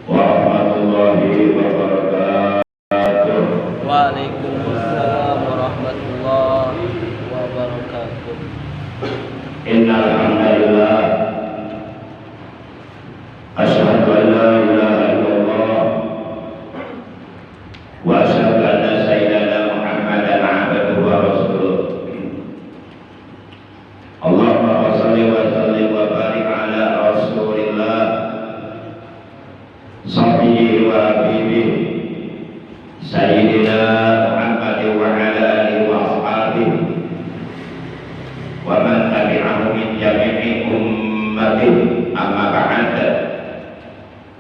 warahmatullahi wabarakatuh. Waalaikumsalam warahmatullahi wabarakatuh. Innal hamdalillah asyhadu an la ilaha illallah wa asyhadu anna sayyidana Muhammadan abduhu wa rasuluh. Allahumma shalli wa sallim wa barik ala Rasulillah sahbihi wa habibihi sayyidina Muhammad wa ala alihi wa ashabihi wa man tabi'ahu min jami'i ummatihi amma ba'd.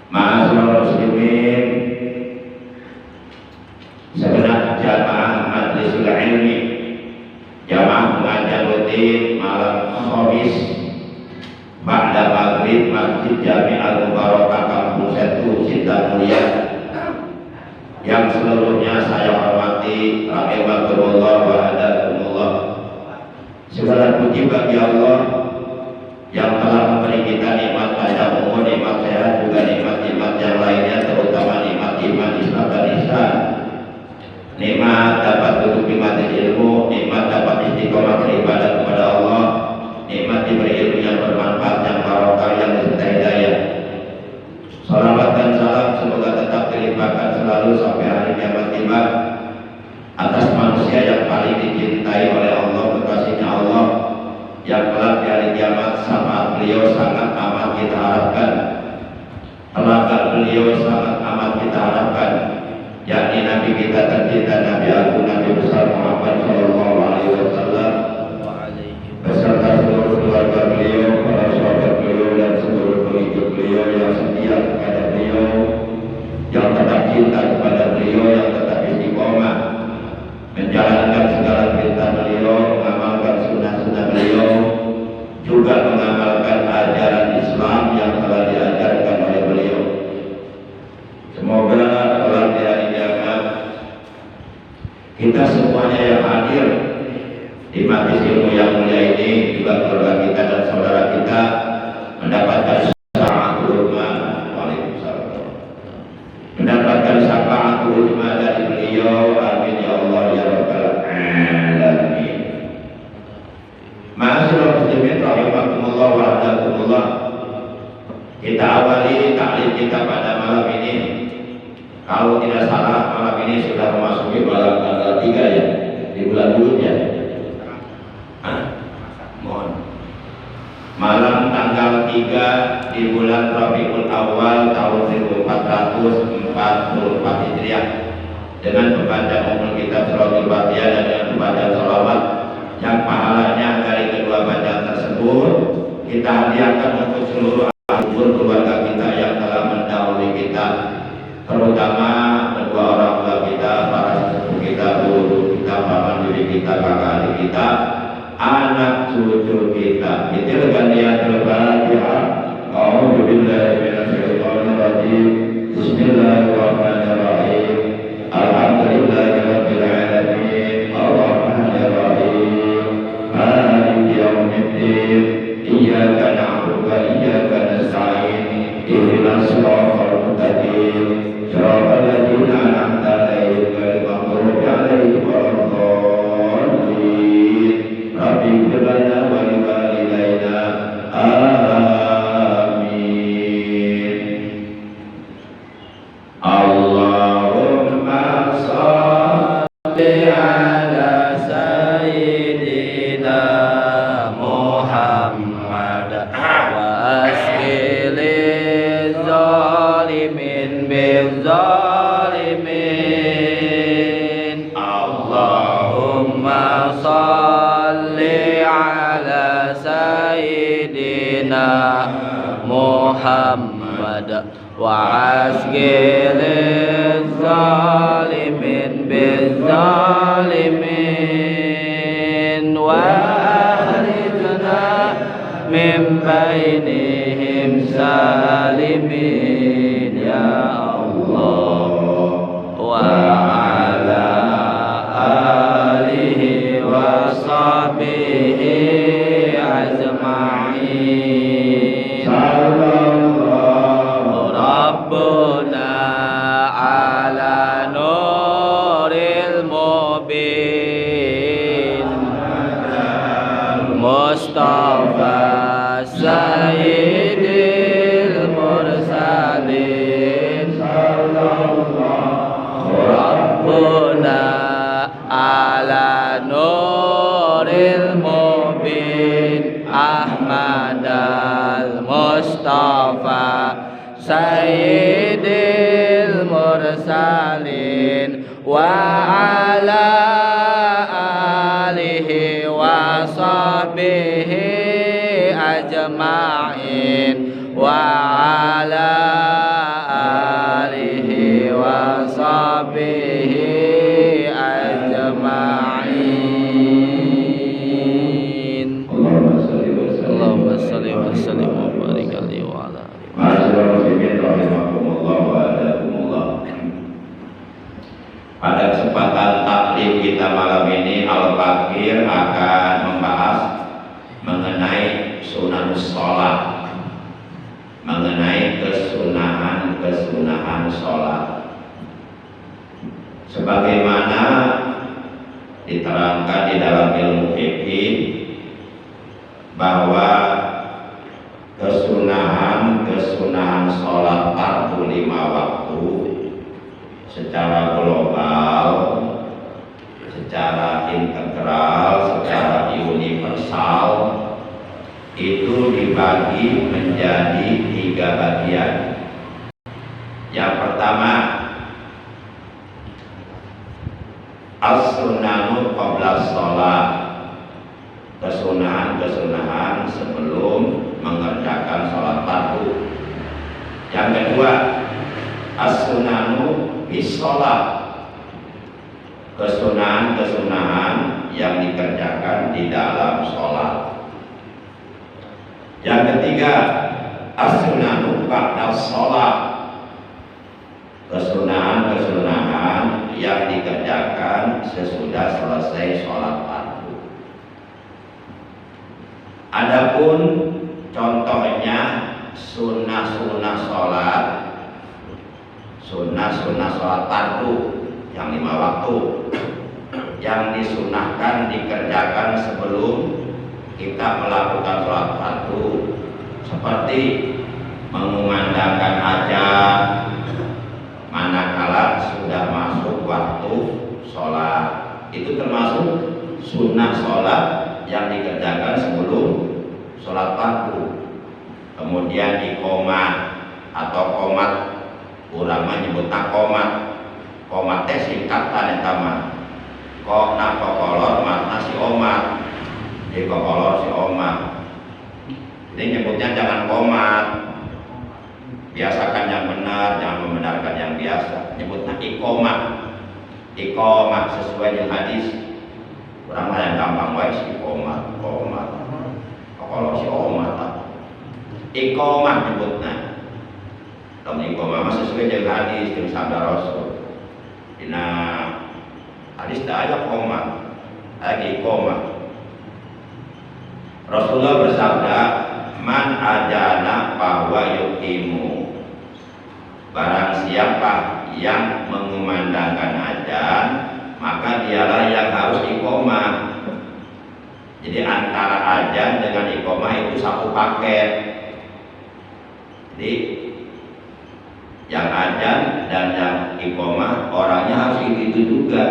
Ma'asyiral muslimin, segenap jamaah majlisul ilmi, jamaah pengajian rutin malam Khamis ba'da maghrib Masjid Jami' Al-Mubarakah Kampung Setu Cinta Mulia, yang seluruhnya saya hormati, rahimakumullah wa hadakumullah. Segala puji bagi Allah yang telah memberi kita nikmat panjang umur, nikmat sehat, juga nikmat-nikmat yang lainnya, terutama nikmat iman, Islam dan ihsan. Nikmat dapat duduk di majelis ilmu, nikmat dapat istiqomah beribadah kepada Allah, nikmat diberi ilmu yang bermanfaat, yang barokah, yang disertai hidayah. Salawat dan salam semoga tetap dilimpahkan selalu sampai hari kiamat tiba atas manusia yang paling dicintai oleh Allah, kekasihnya Allah, yang kelak di hari kiamat syafaat beliau sangat amat kita harapkan, telaga beliau sangat amat kita harapkan, yakni Nabi kita tercinta, Nabi agung, Nabi besar Muhammad Sallallahu Alaihi Wasallam beserta seluruh keluarga beliau, para sahabat beliau, dan seluruh pengikut beliau yang setia kepada beliau, yang tetap cinta kepada beliau, yang tetap istiqomah menjalankan segala perintah beliau, mengamalkan sunnah-sunnah beliau, juga mengamalkan ajaran Islam yang telah diajarkan oleh beliau. Semoga kelak di hari kiamat kita semuanya yang hadir di majelis ilmu yang mulia ini, juga keluarga kita dan saudara kita, mendapatkan syafaatul uzma, mendapatkan syafaatul uzma dari beliau. Amin ya Allah ya rabbal alamin. Ma'asyiral muslimin rahimakumullah wa hadakumullah. Kita awali taklim kita pada malam ini. Kalau tidak salah malam ini sudah memasuki malam tanggal 3 ya, di bulan Hud ya. Mohon. Malam tanggal 3 di bulan Rabiul Awal tahun 1444 Hijriah, dengan membaca umul kitab suratul Fatihah dan dengan membaca sholawat yang pahalanya dari kedua bacaan tersebut kita hadiahkan untuk seluruh ahli keluarga kita yang telah mendahului kita, terutama kedua orang tua kita, para sesepuh kita, guru kita, paman bibi kita, kakak adik kita, anak cucu kita. Itu gantian Al-Fatihah. A'udzu billahi minasyaitonir rajim. Bismillahirrahmanirrahim. Alhamdulillahirabbil alamin. Arrahmanir rahim. Maliki yaumiddin. Iyyaka na'budu wa iyyaka nasta'in. Ihdinas siratal mustaqim. Shiratal ladzina an'amta 'alaihim ghairil maghdubi 'alaihim waladdallin. Rabbi ighfir lana wa li walidayna. Amin. Allahumma shalli ala sayyidina Muhammad Wa asqiliz zalimin bil zalimin. Allahumma salli ala sayyidina Muhammad wa asqiliz zalimin bil zalimin. Wa akhrijna min bainihim salimin ya Allah. Wa ala alihi wa sahbihi ajma'in. Rabbuna sayyidil mursalin wa ala alihi wa sahbihi ajma'in wa ala alihi wa sahbihi ajma'in. Allahumma salli wa sallim wa barik alaihi wa ala alihi. Ma'asyiral muslimin rahimakumullah wa a'lakumullah. Pada kesempatan taklim kita malam ini, Al-Fakir akan membahas mengenai sunanus sholat, mengenai kesunahan sholat. Sebagaimana diterangkan di dalam ilmu fikih bahwa kesunahan sholat fardu 5 waktu secara global, secara integral, secara universal itu dibagi menjadi 3 bagian. Yang pertama, as-sunanu qabla sholat, kesunahan sebelum mengerjakan sholat fardu. Yang kedua, as-sunanu bis sholat, kesunahan yang dikerjakan di dalam sholat. Yang ketiga, as-sunanu ba'da sholat, kesunahan yang dikerjakan sesudah selesai sholat fardu. Adapun contohnya sunnah sholat fardu yang 5 waktu yang disunahkan dikerjakan sebelum kita melakukan sholat fardu, seperti mengumandangkan azan manakala sudah masuk waktu sholat. Itu termasuk sunnah sholat yang dikerjakan sebelum sholat fardu. Kemudian iqomah atau qomat, urang menyebutna qomat teh singkatan eta mah. Kok napa kolor makna si omat, di kolor si omat. Jadi nyebutnya jangan qomat, biasakan yang benar, jangan membenarkan yang biasa. Nyebutnya iqomah sesuai dengan hadis. Urang mah yang gampang wae si qomat. Kolor si omat. Iqomah nyebutna. Lamun iqomah mah sesuai jeung hadis jeung sabda Rasul. Dina hadis teh aya qomat, aya iqomah. Rasulullah bersabda, "Man ajana bahwa yuqimu." Barang siapa yang mengumandangkan azan, maka dialah yang harus iqomah. Jadi antara azan dengan iqomah itu satu paket. Jadi yang azan dan yang iqomah orangnya harus itu juga,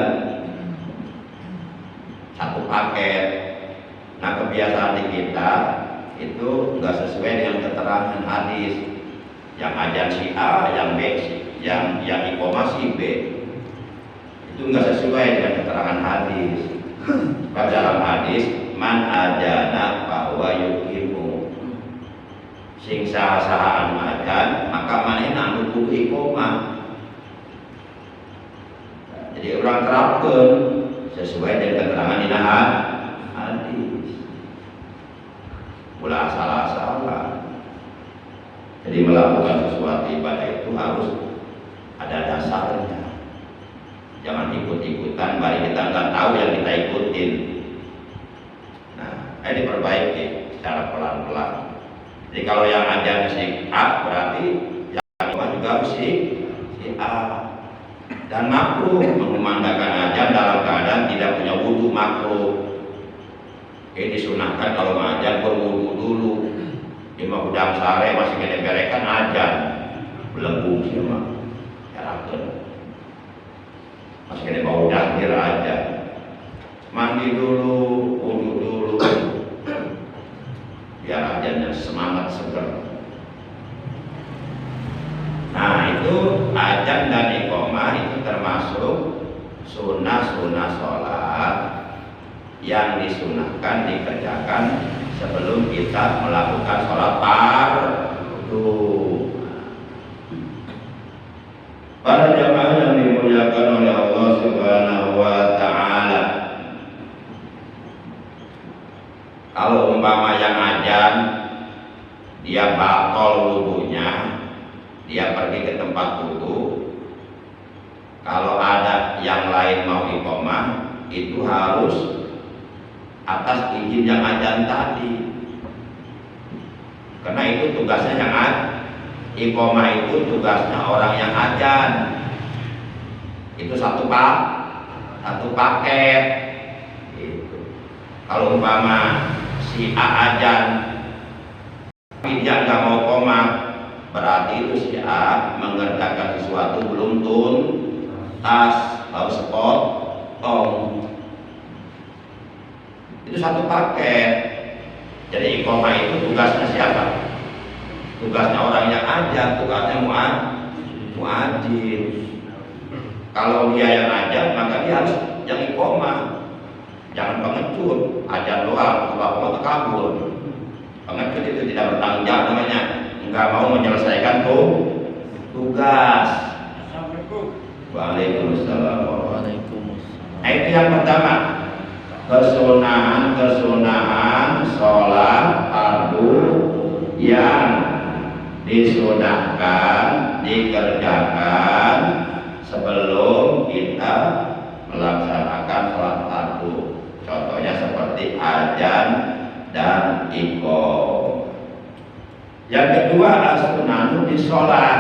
satu paket. Nah, kebiasaan di kita itu enggak sesuai dengan keterangan hadis. Yang azan si A, yang B, yang iqomah si B. Itu enggak sesuai dengan keterangan hadis. Pada dalam hadis, man ajana bahwa yuqimu, sing saha-sahaan azan maka manehna anu kudu iqomah. Jadi orang terapkeun sesuai dengan keterangan dina hadis. Ulah salah-salah. Jadi melakukan sesuatu ibadah itu harus ada dasarnya. Jangan ikut-ikutan, bari kita nggak tahu yang kita ikutin. Nah, ini diperbaiki secara pelan-pelan. Jadi kalau yang ada si A, berarti yang kedua juga si A. Dan makruh mengumandangkan azan dalam keadaan tidak punya wudu, makruh. Ini disunahkan kalau azan berwudu dulu. Imam udang sare masih ngederekan azan, belenggu sih mah, yarakeun. Masih kena bau dahir aja. Mandi dulu, wudu dulu, biar azannya semangat seger. itu azan dan iqamah itu termasuk sunnah-sunnah sholat yang disunahkan dikerjakan sebelum kita melakukan sholat fardu. Para jamaah yang dimuliakan oleh Allah Subhanahu wa Ta'ala, kalau umpama yang azan dia batal wudunya, dia pergi ke tempat wudu, kalau ada yang lain mau iqamah itu harus atas izin yang azan tadi, karena itu tugasnya yang iqamah itu tugasnya orang yang azan. Itu satu paket gitu. Kalau umpama si A azan tapi dia nggak mau iqamah, berarti itu si A mengerjakan sesuatu belum tuntas, harus sepotong. Itu satu paket. Jadi iqamah itu tugasnya siapa? Tugasnya orang yang azan, tugasnya muadzin. Kalau dia yang azan, maka dia harus yang iqamah. Jangan pengecut, azan doang, kalau kabur. Pengecut itu tidak bertanggung jawab namanya, enggak mau menyelesaikan tugas. Waalaikumsalam. Nah, itu yang pertama, kesunahan sholat fardu yang disunahkan dikerjakan sebelum kita melaksanakan sholat fardu. Contohnya seperti azan dan iqamah. Yang kedua, as-sunanu di sholat.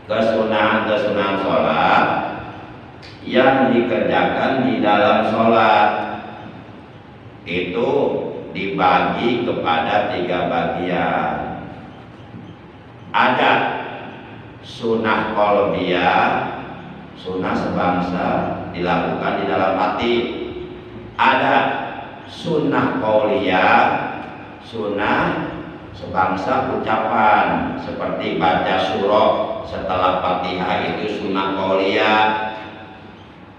Kesunahan sholat yang dikerjakan di dalam sholat itu dibagi kepada 3 bagian. Ada sunnah qalbiyah, sunnah sebangsa dilakukan di dalam hati. Ada sunnah qauliyah, sunnah sebangsa ucapan, seperti baca surah setelah Fatihah itu sunnah qauliyah,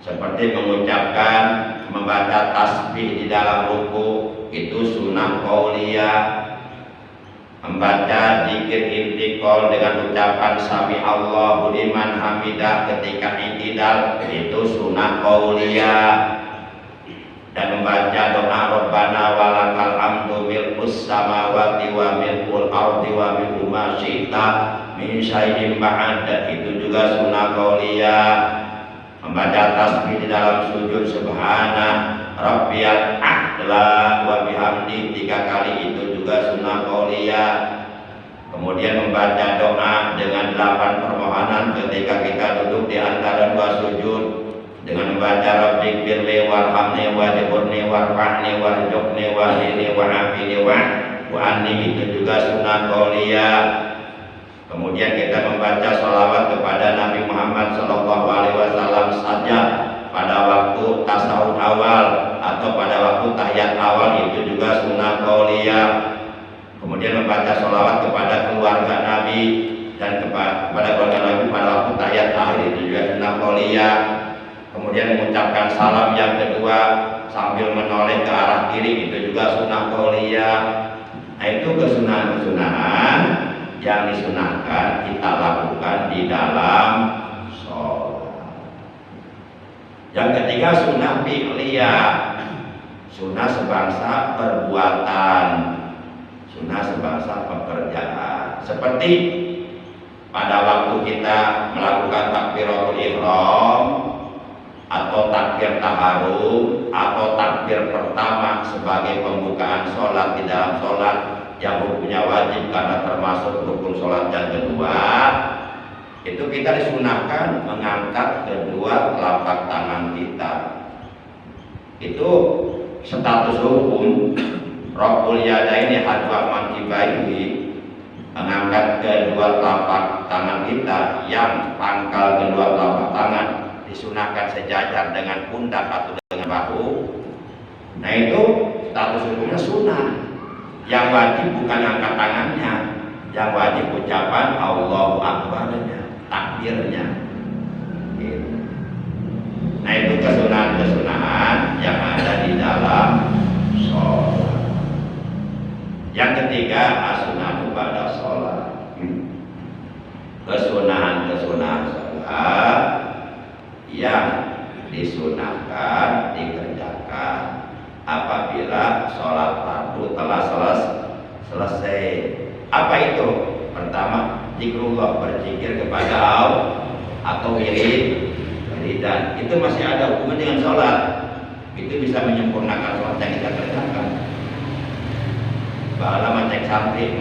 seperti mengucapkan, membaca tasbih di dalam ruku itu sunnah qauliyah, membaca zikir intiqal dengan ucapan sami Allahu liman hamidah ketika i'tidal itu sunnah qauliyah, dan membaca doa Rabbana walakal hamdu milkus samawati wa milkul ardi wa milku ma syi'ta min syai'in ba'da itu juga sunnah qauliyah. Membaca tasbih di dalam sujud subhana rabbiyal a'la wa bihamdi 3 kali itu juga sunnah qauliyah. Kemudian membaca doa dengan 8 permohonan ketika kita duduk di antara 2 sujud, dengan membaca rabbik birli warhamni wajburni warfa'ni warjukni wahdini wa'afini wa'anni itu juga sunnah qauliyah. Kemudian kita membaca sholawat kepada Nabi Muhammad SAW saja pada waktu tasawuf awal atau pada waktu tahiyat awal itu juga sunnah qauliyah. Kemudian membaca sholawat kepada keluarga Nabi dan kepada keluarga Nabi pada waktu tahiyat akhir itu juga sunnah qauliyah. Kemudian mengucapkan salam yang kedua sambil menoleh ke arah kiri itu juga sunnah qauliyah. Nah, itu kesunahan yang disunahkan kita lakukan di dalam sholat. Yang ketiga sunnah fi'liyah, sunnah sebangsa perbuatan, sunnah sebangsa pekerjaan. Seperti pada waktu kita melakukan takbiratul ihram atau takbir taharum atau takbir pertama sebagai pembukaan sholat di dalam sholat yang hukumnya wajib karena termasuk rukun sholat yang kedua, itu kita disunahkan mengangkat kedua telapak tangan kita. Itu status hukum raf'ul yadaini hadwa mankibaihi, mengangkat kedua telapak tangan kita yang pangkal kedua telapak tangan disunahkan sejajar dengan pundak atau dengan bahu. Nah, itu status hukumnya sunnah. Yang wajib bukan angkat tangannya, Yang wajib ucapan Allahu Akbar-nya, takbirnya. Gitu. Nah itu kesunahan-kesunahan yang ada di dalam sholat. Yang ketiga as-sunatu ba'da sholat. Kesunahan-kesunahan sholat yang disunahkan dikerjakan apabila sholat fardu telah selesai. Apa itu? Pertama, zikrullah, berzikir kepada Allah atau wiridan. Itu masih ada hubungan dengan sholat. Itu bisa menyempurnakan sholat yang kita kerjakan. Bahwa macek santri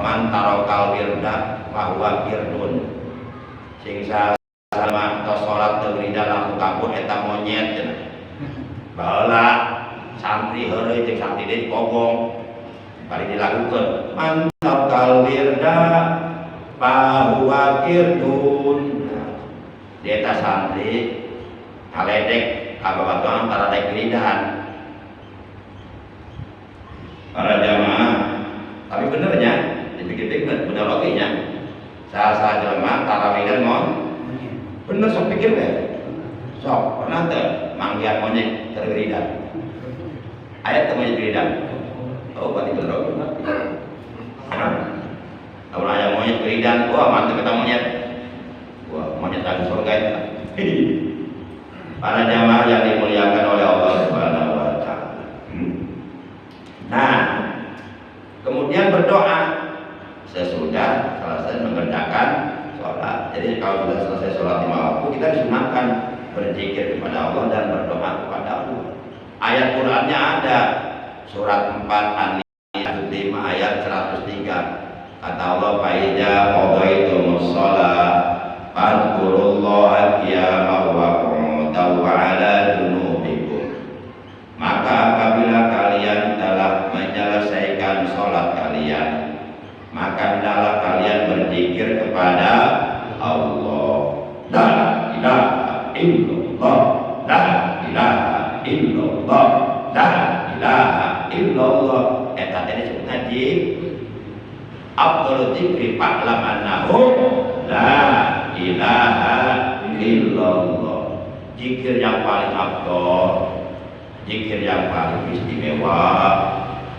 mantarokal wirda bahwa wirdun. Sing sama atau sholat wiridan langsung kabur eta monyet. Bahwa santri heureuy jeung santri deui kobong. Bari dilakukan mantarokal wirda bahwa wirdun. Dieta santri kaledek kababatuan antara dek wiridan. Para jamaah, tapi benernya dipikir-pikir bener loginya. Salah jelema tarawidan mon bener sok pikir deh. Sok pernah teh manggian monyet terwiridan. Ayat teh monyet wiridan. Oh berarti bener bener. Kalau ayat monyet wiridan, wah mantep kita monyet. Wah monyet lagi surga itu. Para jamaah yang dimuliakan oleh Allah Subhanahu wa taala. Nah, kemudian berdoa sesudah selesai mengerjakan sholat. Jadi kalau sudah selesai sholat 5 waktu, kita disunahkan berzikir kepada Allah dan berdoa kepada Allah. Ayat Qur'annya ada, surat 4 An-Nisa 5 ayat 103. Kata Allah, "Faiza qadaytumus shalah fadhkurullaha qiyaman wa qu'udan wa 'ala junubikum." Maka apabila kalian telah menyelesaikan sholat kalian, maka hendaklah kalian berzikir kepada Allah. La ilaha illallah, la ilaha illallah, la ilaha illallah. Eta teh disebutna Abdul Dzikri fa'lam annahu la ilaha illallah. Zikir yang paling afdal, zikir yang paling istimewa,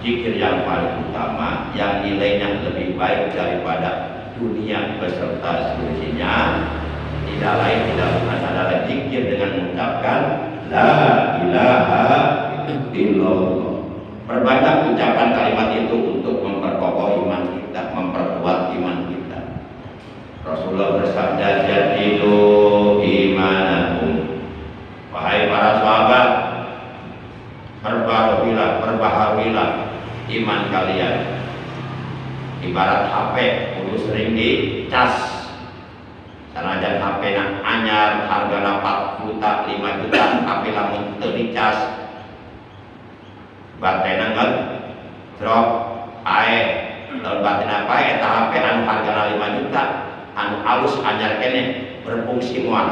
zikir yang paling utama, yang nilainya lebih baik daripada dunia beserta seluruhnya, tidak lain tidak bukan adalah zikir dengan mengucapkan la ilaha illallah. Perbanyak ucapan kalimat itu untuk memperkokoh iman kita, memperkuat iman kita. Rasulullah bersabda, "Jadidu imanakum." Wahai para sahabat, perbaharuilah iman kalian. Ibarat HP kudu sering dicas. Sanajan HP na anyar hargana 4 juta 5 juta, tapi lamun teu dicas baterainya nggak drop ae. Lalu baterainya apa eta HP anu hargana 5 juta anu alus anyar kene berfungsi moal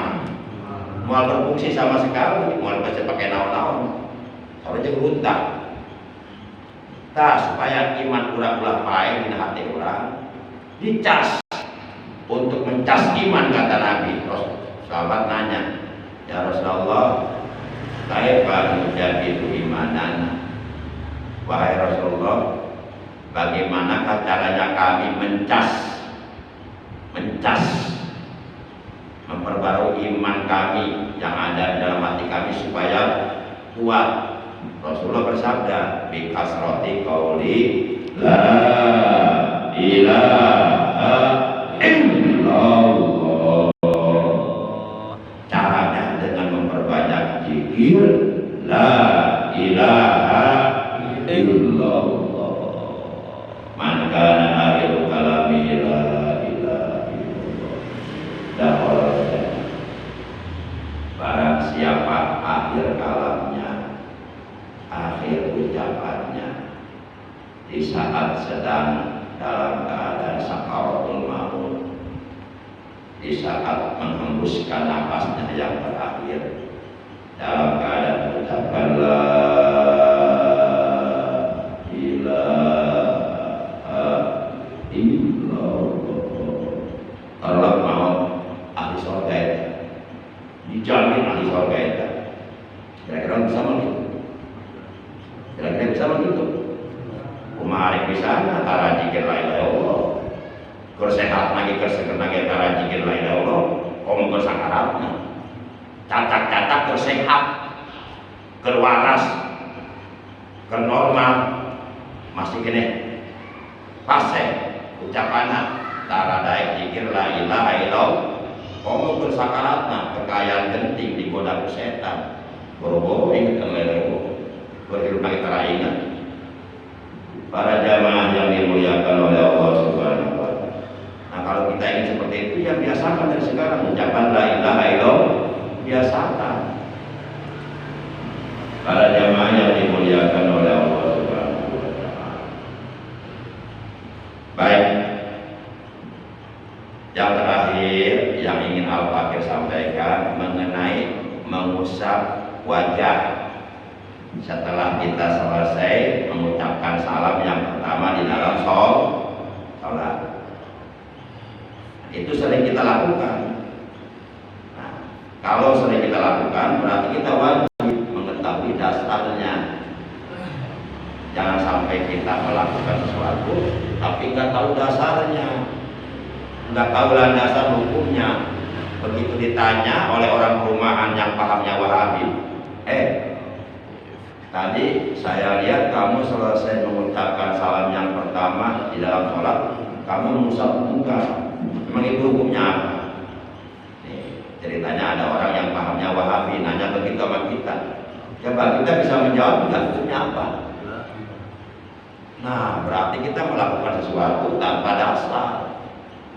berfungsi sama sekali, moal bisa pakai naon-naon soalnya runtah. Tah supaya iman ulah pae dina hati urang dicas untuk mencas iman, kata Nabi. Sahabat nanya, "Ya Rasulullah, kaifa nujadidu imanana?" Wahai Rasulullah, bagaimanakah caranya kami mencas memperbarui iman kami yang ada dalam hati kami supaya kuat? Rasulullah bersabda, "Bikasroti qauli la ilaha illallah." Caranya dengan memperbanyak zikir la ilaha illallah. Man kana akhiru kalami la ilaha illallah dakhala jannah. Barang siapa akhir kalamnya, akhir ucapannya di saat sedang dalam keadaan sakaratul maut, di saat menghembuskan nafasnya yang terakhir, dalam keadaan mengucapkan la ilaha illallah, dijamin ahli surga itu. Kira-kira bisa begitu? Kira-kira bisa begitu? Kumarik bisa antara jikir la ilaha illallah. Kersehat lagi kersehat lagi antara jikir la ilaha illallah. Komo kersakaratnya. Catak-catak kersehat, kerwaras, kernormal, masih gini. Pasai ucapannya tara daek jikir la ilaha illallah. Komo kersakaratnya kekayaan genting digoda ku setan. Boro-boro ingat la ilaha illallah. Berhidup lagi tara ingat. Para jamaah yang dimuliakan oleh Allah Subhanahu wa Ta'ala. Nah, kalau kita ingin seperti itu, ya biasakan dari sekarang ucapan la ilaha illallah, biasakan. Para jamaah yang dimuliakan oleh Allah Subhanahu wa Ta'ala. Baik. Yang terakhir yang ingin Al-Fakir sampaikan mengenai mengusap wajah setelah kita selesai mengucapkan salam yang pertama di dalam sholat. Itu sering kita lakukan. Nah, kalau sering kita lakukan berarti kita wajib mengetahui dasarnya. Jangan sampai kita melakukan sesuatu tapi nggak tahu dasarnya, nggak tahu landasan hukumnya. Begitu ditanya oleh orang perumahan yang pahamnya Wahabi, tadi saya lihat kamu selesai mengucapkan salam yang pertama di dalam sholat, kamu mengusap muka. Memang itu hukumnya apa? Nih, ceritanya ada orang yang pahamnya Wahabi nanya begitu sama kita. Coba kita bisa menjawab enggak hukumnya apa? Nah, berarti kita melakukan sesuatu tanpa dasar.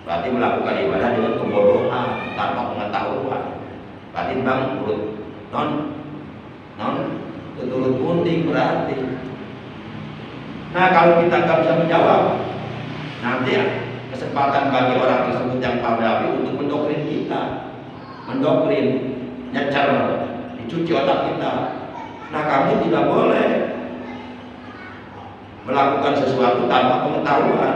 Berarti melakukan ibadah dengan kebodohan, tanpa pengetahuan. Berarti bang non turut punting berarti. Nah, kalau kita nggak bisa menjawab, nanti kesempatan bagi orang tersebut yang paham untuk mendoktrin kita, nyecer, dicuci otak kita. Nah, kami tidak boleh melakukan sesuatu tanpa pengetahuan.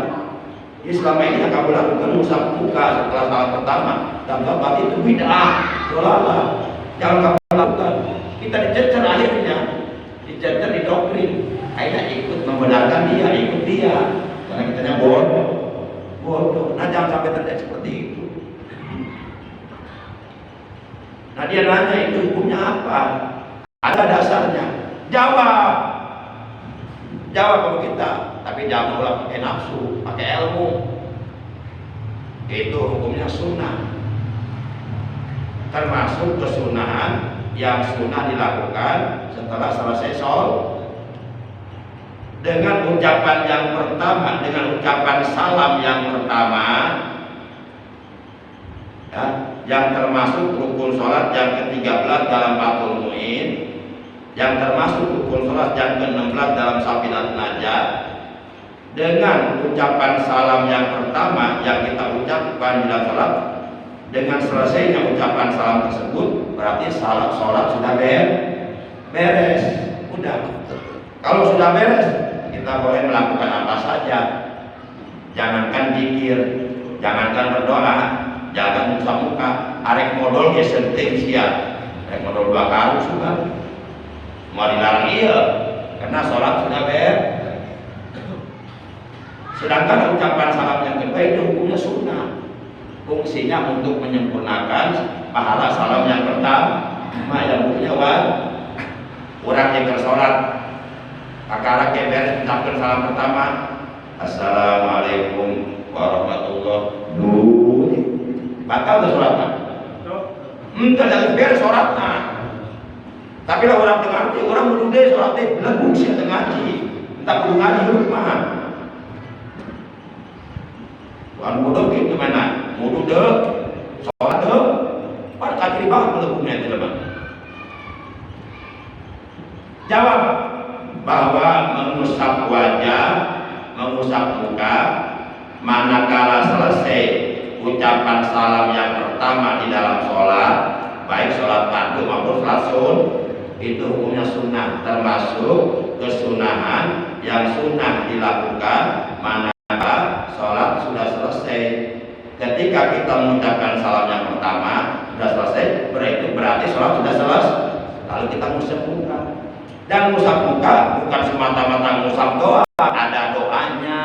Jadi selama ini yang kamu lakukan usap muka setelah salat pertama, tanpa berarti itu bid'ah, dolalah. Jangan kamu lakukan. Kita dicecer akhirnya, dicecer didoktrin. Akhirnya ikut membenarkan dia, ikut dia. Karena kitanya bodoh. Nah, jangan sampai terjadi seperti itu. Nah, dia nanya itu hukumnya apa? Ada dasarnya. Jawab sama kita. Tapi jangan ulang pakai nafsu, pakai ilmu. Itu hukumnya sunnah. Termasuk kesunahan yang sunnah dilakukan setelah selesai sholat. Dengan ucapan yang pertama, dengan ucapan salam yang pertama, ya, yang termasuk rukun sholat yang ke-13 dalam Fathul Mu'in, yang termasuk rukun sholat yang ke-16 dalam Safinatun Najah. Dengan ucapan salam yang pertama yang kita ucapkan di dalam sholat, dengan selesainya ucapan salam tersebut berarti sholat sudah beres. Udah. Kalau sudah beres, kita boleh melakukan apa saja. Jangankan zikir, jangankan berdoa, jangan usap muka, arek modal ge senting sia. Arek modal 2 kali sudah. Mau dilarang iya, karena sholat sudah beres. Sedangkan ucapan salam yang kedua itu hukumnya sunnah. Fungsinya untuk menyempurnakan pahala salam yang pertama. Yang hukumnya orang yang bersolat akara beres mengucapkan salam pertama, assalamualaikum warahmatullahi wabarakatuh. Batal ke sholatnya? Entah dari beres sholatnya. Tapi lah orang tengah ngaji, orang mudah sholatnya belum sih tengah ngaji. Entah perlu ngaji rumah. Tuhan mudah gitu mana? Mudah deh, sholat deh. Pada kaciri banget belumnya itu teman. Jawab bahwa mengusap wajah, mengusap muka, manakala selesai ucapan salam yang pertama di dalam sholat, baik sholat fardu maupun sholat sunat, itu hukumnya sunnah, termasuk kesunahan yang sunnah dilakukan manakala sholat sudah selesai. Ketika kita mengucapkan salam yang pertama sudah selesai, berarti sholat sudah selesai. Lalu kita ngusap muka. Dan ngusap muka bukan semata-mata ngusap doa, ada doanya.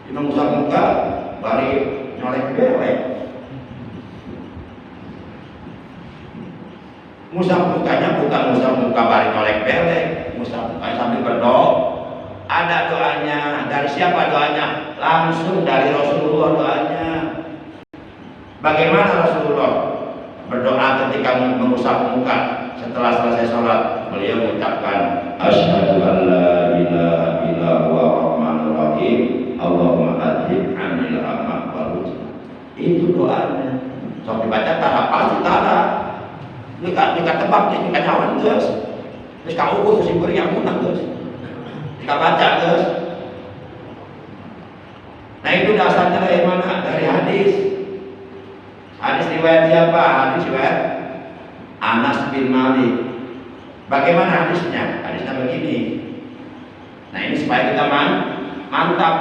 Kita ngusap muka, bari nyolek belek. Ngusap mukanya bukan ngusap muka bari nyolek belek, ngusap mukanya sambil berdoa. Ada doanya. Dari siapa doanya? Langsung dari Rasulullah doanya. Bagaimana Rasulullah berdoa ketika mengusap muka setelah selesai sholat? Beliau mengucapkan asyhadu an la ilaha illallah rahmanur rahim Allahumma adhib anil amma wal huzn. Itu doanya. Sok dibaca tahap pasti tahap. Ini kan tebak nih, kan nyawan guys. Terus kau ukur si beri yang munang guys. Kita baca guys. Nah itu dasarnya dari mana? Dari hadis. Hadis riwayat siapa? Hadis riwayat Anas bin Malik. Bagaimana hadisnya? Hadisnya begini. Nah ini supaya kita mantap.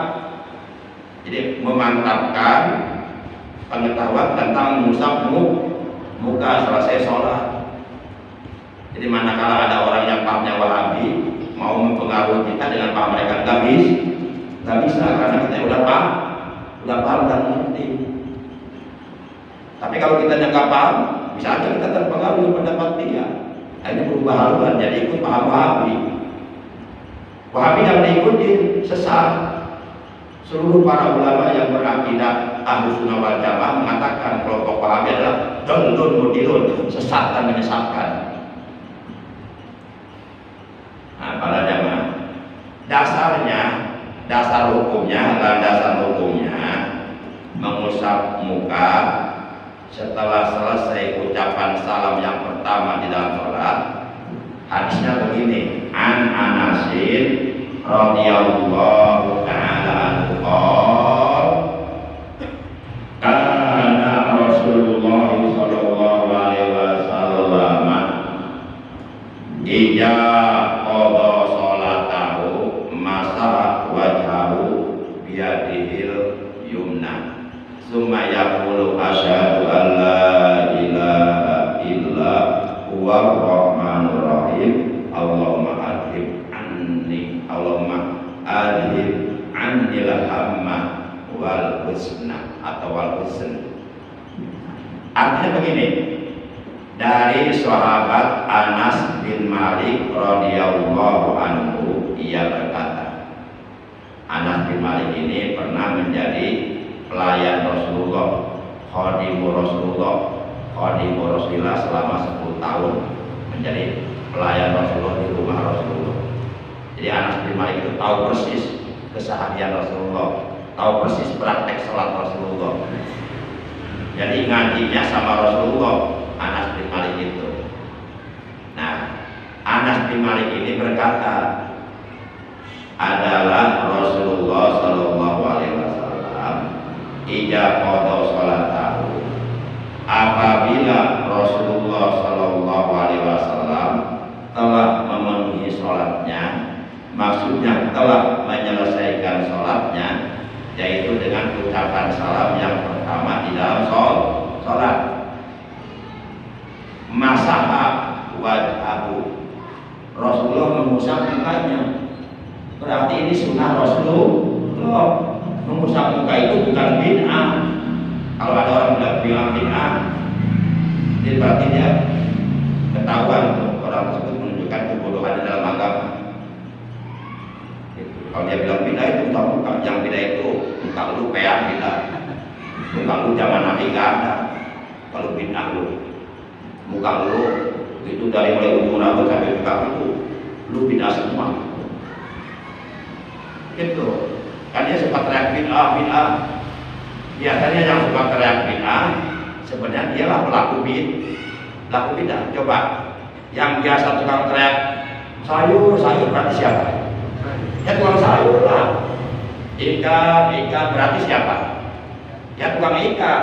Jadi memantapkan pengetahuan tentang mengusap muka selesai sholat. Jadi manakala ada orang yang pahamnya Wahabi mau mempengaruhi kita dengan paham mereka, nggak bisa karena kita udah paham dan ngerti. Tapi kalau kita nggak paham, bisa aja kita terpengaruh pendapat dia. Akhirnya berubah haluan jadi ikut paham Wahabi. Wahabi yang diikuti sesat. Seluruh para ulama yang berakidah Ahlus Sunnah wal Jamaah mengatakan kelompok Wahabi adalah dolun mudilun, sesat dan menyesatkan. Nah, para jamaah, dasar hukumnya mengusap muka setelah selesai ucapan salam yang pertama di dalam sholat. Hadisnya begini, an Anasin radhiyallahu ta'ala anhu kana Rasulullah sallallahu alaihi wasallam ija qada salatahu masa wajhahu biyadihil yumna summa yaqulu asyhadu an la ilaha illa huwa rahmanur rahim Allahumma adhib anil hamma wal husna atau wal husn. Artinya begini, dari sahabat Anas bin Malik radhiyallahu anhu, ia berkata, Anas bin Malik ini pernah menjadi pelayan Rasulullah, khadimu Rasulullah selama 10 tahun menjadi pelayan Rasulullah di rumah Rasulullah. Jadi Anas bin Malik itu tahu persis keseharian Rasulullah, tahu persis praktek sholat Rasulullah. Jadi ngajinya sama Rasulullah Anas bin Malik itu. Nah, Anas bin Malik ini berkata, adalah Rasulullah Shallallahu Alaihi Wasallam ija qada sholatahu, apabila Rasulullah Shallallahu Alaihi Wasallam telah memenuhi sholatnya, maksudnya telah menyelesaikan sholatnya, yaitu dengan ucapan salam yang pertama di dalam sholat. Masaha wajhahu, Rasulullah mengusap mukanya. Berarti ini sunnah Rasulullah. Mengusap muka itu bukan bid'ah. Kalau ada orang bilang bid'ah, jadi berarti dia ketahuan tuh, orang tersebut menunjukkan kebodohan di dalam agama. Kalau dia bilang bid'ah itu tahu muka, yang bid'ah itu muka lu peang bid'ah, muka lu zaman Nabi nggak ada. Kalau bid'ah lu, muka lu itu dari mulai ujung rambut sampai muka lu bid'ah semua. Gitu. Kan dia suka teriak bid'ah. Biasanya yang suka teriak bid'ah sebenarnya dialah pelaku bid'ah. Coba yang biasa tukang teriak sayur berarti siapa? Ya tukang sayur lah. Ikan berarti siapa? Ya tukang ikan.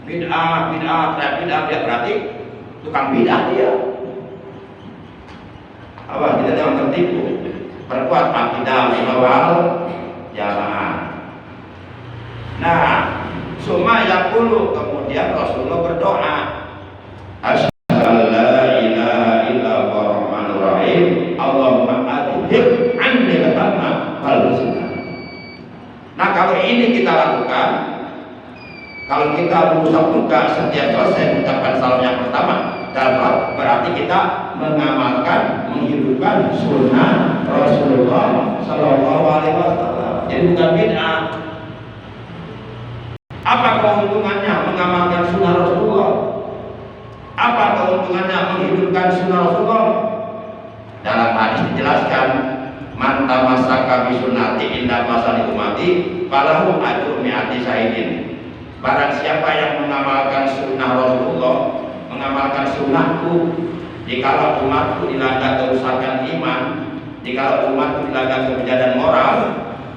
Bid'ah teriak bid'ah, dia berarti tukang bid'ah dia. Awas kita jangan tertipu. Perkuat akidah wal jamaah. Nah, summa yaqulu, kemudian Rasulullah berdoa, asyhadu an la ilaha illallah rahmanur rahim, Allahumma adhib anni al-hamma wal huzna. Nah, kalau ini kita lakukan, kalau kita mengusap muka setiap selesai mengucapkan salam yang pertama, berarti kita mengamalkan, menghidupkan sunnah Rasulullah Sallallahu Alaihi Wasallam. Jadi bukan bid'ah. Apa keuntungannya mengamalkan sunnah Rasulullah? Apa keuntungannya menghidupkan sunnah Rasulullah? Dalam hadis dijelaskan, man tamassaka bi sunnati inda masali umati falahu ajru mi'ati syahidin. Barang siapa yang mengamalkan sunnah Rasulullah, mengamalkan sunnahku, jikalau umatku dilanda kerusakan iman, jikalau umatku dilanda kebejatan moral,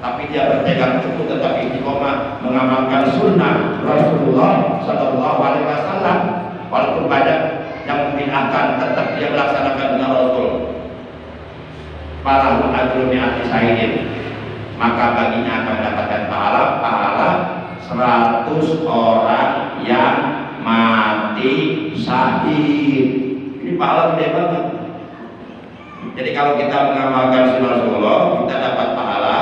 tapi dia berpegang teguh tetap istiqomah mengamalkan sunnah Rasulullah Sallallahu Alaihi Wasallam, walaupun banyak yang membid'ahkan, tetap dia melaksanakan sunnah Rasul, falahu ajru mi'ati syahidin, maka baginya akan mendapatkan pahala 100 orang yang mati syahid. Ini pahala gede banget. Jadi kalau kita mengamalkan sunnah Rasulullah, kita dapat pahala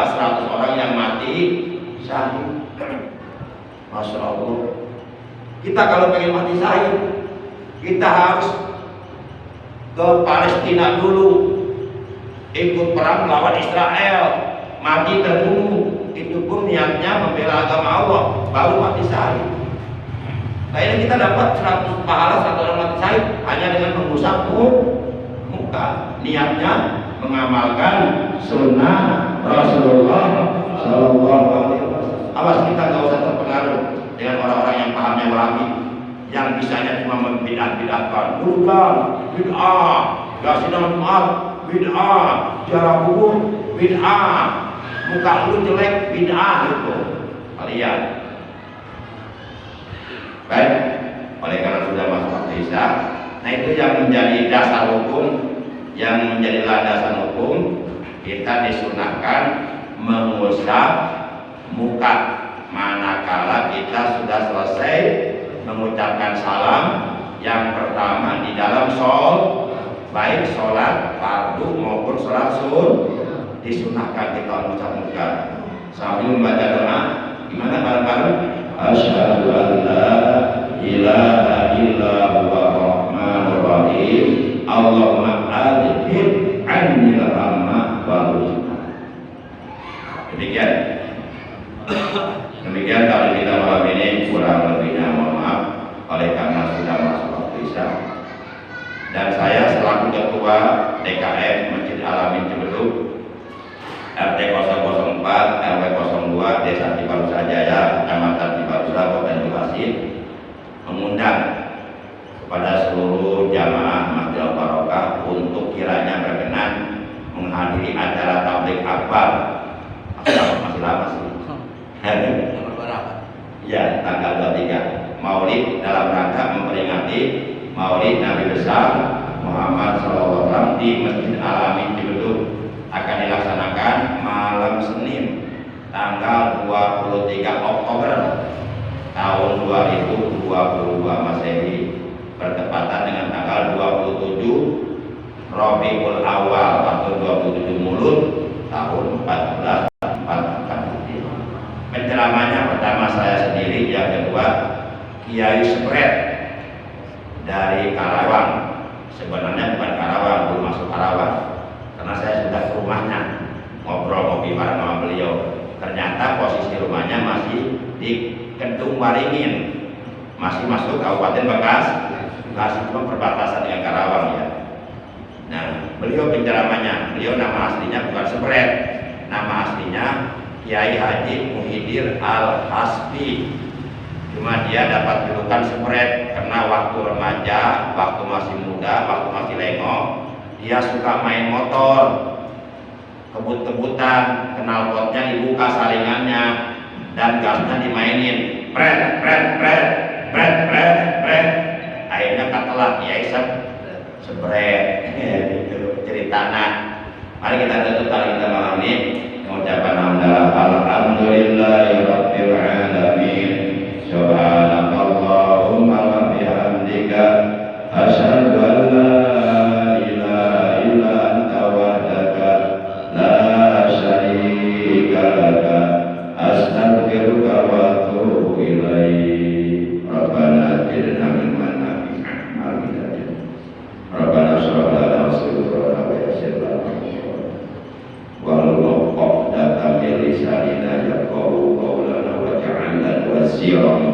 100 orang yang mati syahid. Masya Allah. Kita kalau pengen mati syahid, kita harus ke Palestina dulu, ikut perang melawan Israel, mati terbunuh. Itu pun niatnya membela agama Allah, baru mati syahid. Nah, ini kita dapat 100 pahala 1 orang mati syahid hanya dengan mengusap muka. Niatnya mengamalkan sunnah Rasulullah Sallallahu Alaihi Wasallam. Awas kita nggak usah terpengaruh dengan orang-orang yang pahamnya Wahabi, yang bisanya cuma membid'ah-bid'ahkan. Bukan bid'ah, gasinan Jumat bid'ah, ziarah kubur bid'ah, muka lu jelek bid'ah itu kalian. Baik, oleh karena sudah masuk waktu Isya, nah itu yang menjadi dasar hukum, yang menjadi landasan hukum, kita disunahkan mengusap muka manakala kita sudah selesai mengucapkan salam yang pertama di dalam baik sholat fardu maupun sholat sunnah, disunahkan kita mengucap muka sambil membaca doa. Gimana bareng-bareng? Asyhadu an la ilaha illallah rahmanur rahim, Allahumma adhib anni al-hamma wal huzna. Demikian kali kita malam ini, kurang lebihnya mohon maaf oleh karena sudah masuk waktu Isya. Dan saya selaku ketua DKM Masjid Al-Amin Cibeduk RT 004 RW 02 Desa Ciparusa Jaya, Kecamatan Ciparusa, Kabupaten Bekasi, mengundang kepada seluruh jamaah Masjid Al-Barokah untuk kiranya berkenan menghadiri acara tabligh akbar. Masih lama sih. Ya, tanggal 23 Maulid dalam rangka memperingati Maulid Nabi besar Muhammad SAW di Masjid Al-Amin Cibeduk akan dilaksanakan malam Senin tanggal 23 Oktober tahun 2022 Masehi, bertepatan dengan tanggal 27 Rabiul Awal atau 27 Mulud tahun 1445. Penceramahnya pertama saya sendiri, yang kedua Kiai Spread dari Karawang. Sebenarnya bukan Karawang, belum masuk Karawang, karena saya sudah ke rumahnya ngobrol ngopi bareng sama beliau. Ternyata posisi rumahnya masih di Kedung Waringin, masih masuk Kabupaten Bekasi, cuma perbatasan dengan Karawang ya. Nah, beliau penceramahnya, beliau nama aslinya bukan Spread, nama aslinya Kiai Haji Muhyiddin Al-Hasbi. Cuma dia dapat julukan Spread karena waktu remaja, waktu masih muda, waktu masih lengok, dia suka main motor, kebut-kebutan, knalpotnya dibuka saringannya dan gasnya dimainin, pret pret pret pret pret pret. Akhirnya katelah Kiai Spread. Itu ceritanya. Mari kita tutup kali kita malam ini mengucapkan alhamdulillahirabbil sira